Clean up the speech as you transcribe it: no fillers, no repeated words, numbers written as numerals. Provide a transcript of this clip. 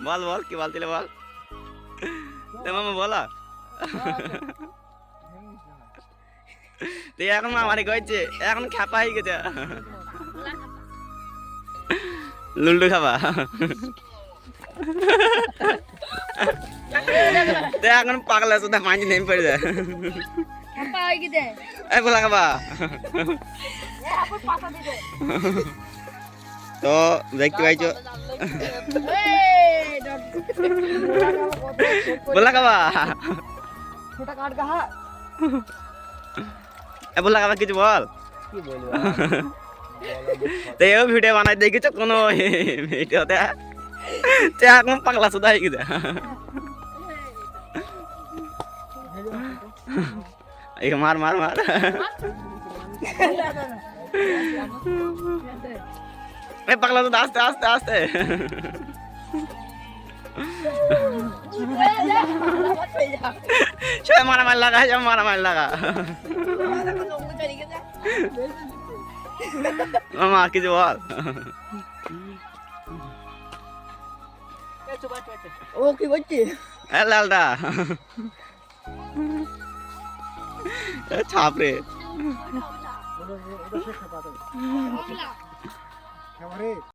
বল বল কি বলছিলে বল মামা বলা তুই এখন মামারি কইছে এখন খাপা হয়ে গেছে লুল্ডু খাবা তুই এখন পাগলা সুদা মাঝি নেমে পড়ে যায় এই বলা খাবা তো দেখতে পাইছো বলা খাবা এ বলা খাবা কিছু বল তো এও ভিডিও বানাই দেখেছো কোনো ভিডিওতে এখন পাগলা সুদা হয়ে গেছে মার মার মার পাগলা তো আস্তে আস্তে আস্তে সবাই মারামারি লাগা সব মারামারি লাগা মামা কিছু বল ও কি করছি লালটা ছাপরে